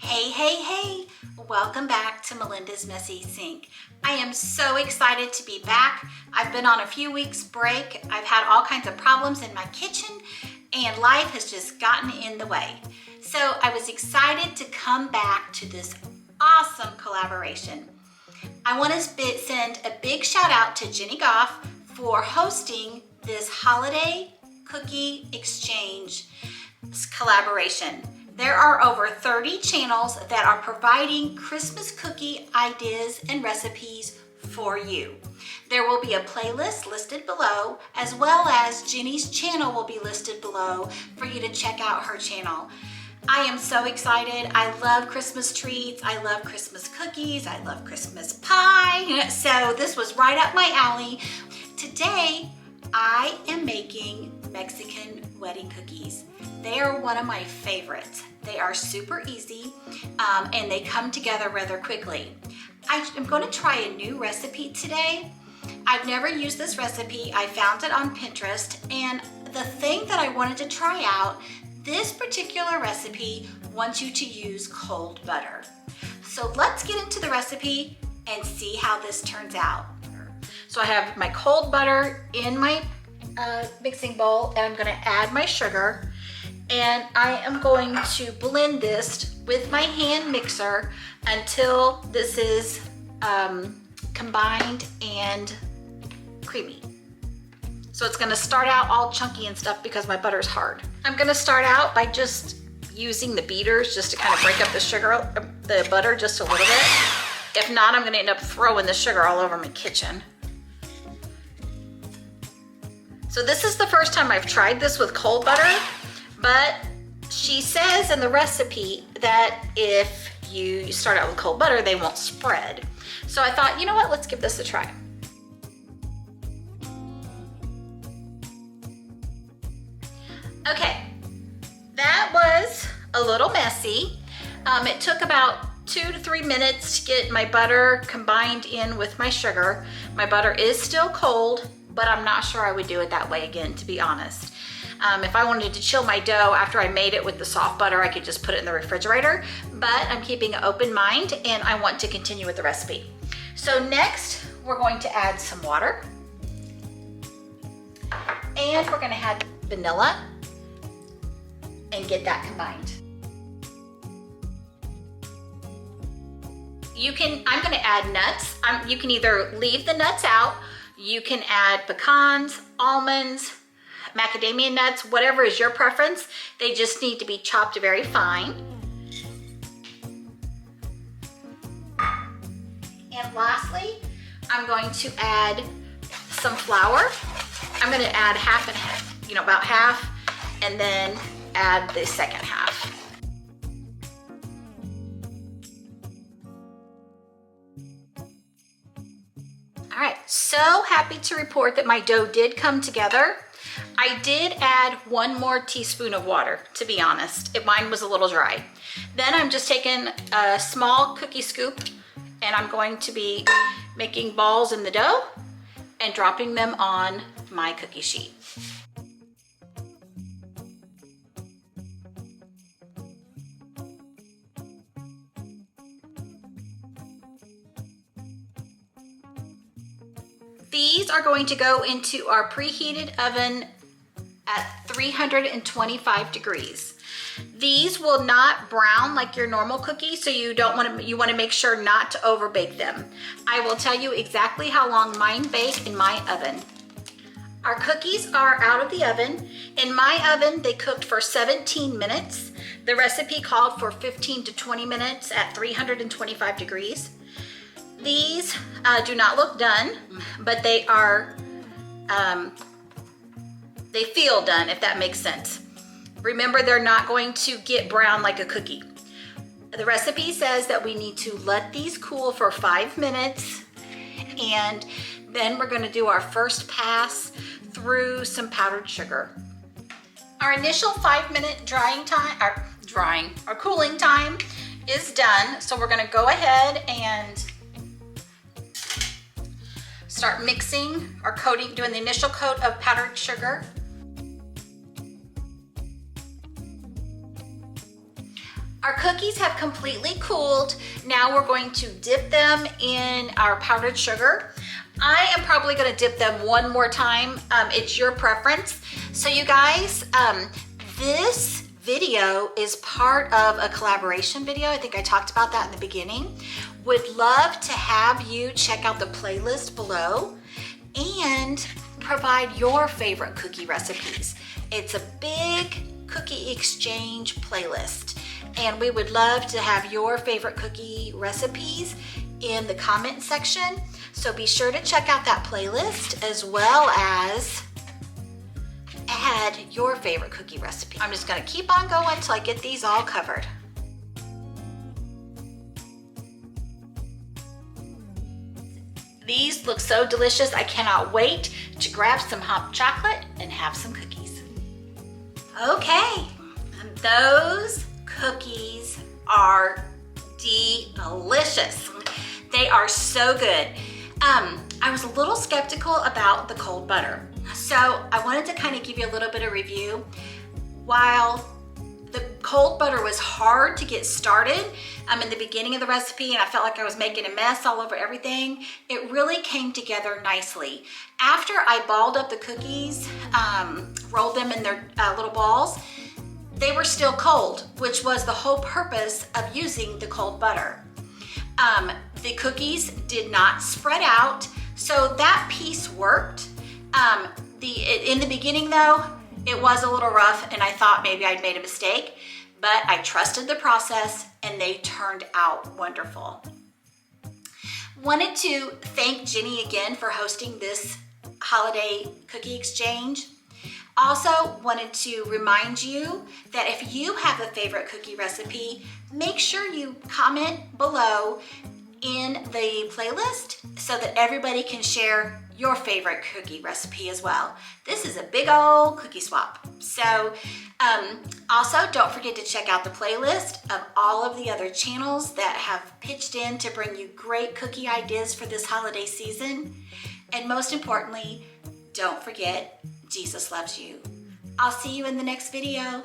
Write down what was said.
Hey, hey, hey! Welcome back to Melinda's Messy Sink. I am so excited to be back. I've been on a few weeks break. I've had all kinds of problems in my kitchen and life has just gotten in the way. So I was excited to come back to this awesome collaboration. I want to send a big shout out to Jeni Gough for hosting this holiday cookie exchange collaboration. There are over 30 channels that are providing Christmas cookie ideas and recipes for you. There will be a playlist listed below, as well as Jeni's channel will be listed below for you to check out her channel. I am so excited. I love Christmas treats. I love Christmas cookies. I love Christmas pie. So this was right up my alley. Today, I am making Mexican wedding cookies. They are one of my favorites. They are super easy and they come together rather quickly. I'm going to try a new recipe today. I've never used this recipe. I found it on Pinterest, and the thing that I wanted to try out, this particular recipe wants you to use cold butter. So let's get into the recipe and see how this turns out. So I have my cold butter in my mixing bowl, and I'm going to add my sugar, and I am going to blend this with my hand mixer until this is combined and creamy. So it's going to start out all chunky and stuff because my butter's hard. I'm going to start out by just using the beaters just to kind of break up the butter just a little bit. If not, I'm going to end up throwing the sugar all over my kitchen. So this is the first time I've tried this with cold butter, but she says in the recipe that if you start out with cold butter, they won't spread. So I thought, you know what, let's give this a try. Okay, that was a little messy. It took about 2 to 3 minutes to get my butter combined in with my sugar. My butter is still cold, but I'm not sure I would do it that way again, to be honest. If I wanted to chill my dough after I made it with the soft butter, I could just put it in the refrigerator, but I'm keeping an open mind and I want to continue with the recipe. So next, we're going to add some water, and we're gonna add vanilla and get that combined. I'm gonna add nuts. You can either leave the nuts out, you can add pecans, almonds, macadamia nuts, whatever is your preference. They just need to be chopped very fine. And lastly, I'm going to add some flour. I'm gonna add half and half, about half, and then add the second half. All right, so happy to report that my dough did come together. I did add 1 more teaspoon of water, to be honest. Mine was a little dry. Then I'm just taking a small cookie scoop, and I'm going to be making balls in the dough and dropping them on my cookie sheet. These are going to go into our preheated oven at 325 degrees. These will not brown like your normal cookie, so you want to make sure not to over bake them. I will tell you exactly how long mine bake in my oven. Our cookies are out of the oven. In my oven, they cooked for 17 minutes. The recipe called for 15 to 20 minutes at 325 degrees. These do not look done, but they are, they feel done, if that makes sense. Remember, they're not going to get brown like a cookie. The recipe says that we need to let these cool for 5 minutes, and then we're gonna do our first pass through some powdered sugar. Our initial 5-minute cooling time is done. So we're gonna go ahead and start mixing or coating, doing the initial coat of powdered sugar. Our cookies have completely cooled. Now we're going to dip them in our powdered sugar. I am probably gonna dip them one more time. It's your preference. So you guys, this video is part of a collaboration video. I think I talked about that in the beginning. Would love to have you check out the playlist below and provide your favorite cookie recipes. It's a big cookie exchange playlist, and we would love to have your favorite cookie recipes in the comment section. So be sure to check out that playlist as well as add your favorite cookie recipe. I'm just gonna keep on going until I get these all covered. These look so delicious. I cannot wait to grab some hot chocolate and have some cookies. Okay, and those cookies are delicious. They are so good. I was a little skeptical about the cold butter. So I wanted to kind of give you a little bit of review. While the cold butter was hard to get started in the beginning of the recipe, and I felt like I was making a mess all over everything, it really came together nicely. After I balled up the cookies, rolled them in their little balls, they were still cold, which was the whole purpose of using the cold butter. The cookies did not spread out, so that piece worked. In the beginning though, it was a little rough and I thought maybe I'd made a mistake, but I trusted the process and they turned out wonderful. Wanted to thank Jeni again for hosting this holiday cookie exchange. Also wanted to remind you that if you have a favorite cookie recipe, make sure you comment below in the playlist so that everybody can share your favorite cookie recipe as well. This is a big old cookie swap. So also don't forget to check out the playlist of all of the other channels that have pitched in to bring you great cookie ideas for this holiday season. And most importantly, don't forget, Jesus loves you. I'll see you in the next video.